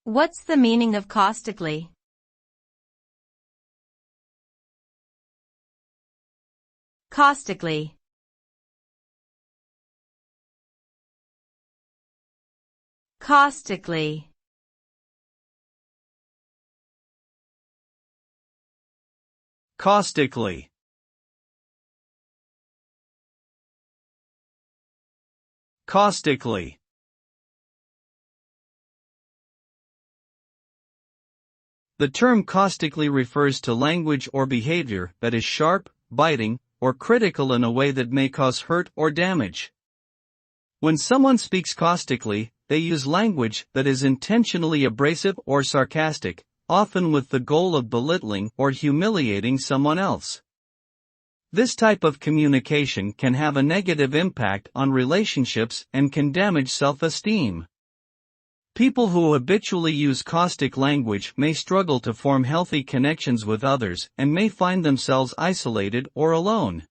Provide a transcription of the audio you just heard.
What's the meaning of caustically? Caustically. Caustically. Caustically. Caustically. The term caustically refers to language or behavior that is sharp, biting, or critical in a way that may cause hurt or damage. When someone speaks caustically, they use language that is intentionally abrasive or sarcastic, often with the goal of belittling or humiliating someone else. This type of communication can have a negative impact on relationships and can damage self-esteem. People who habitually use caustic language may struggle to form healthy connections with others and may find themselves isolated or alone.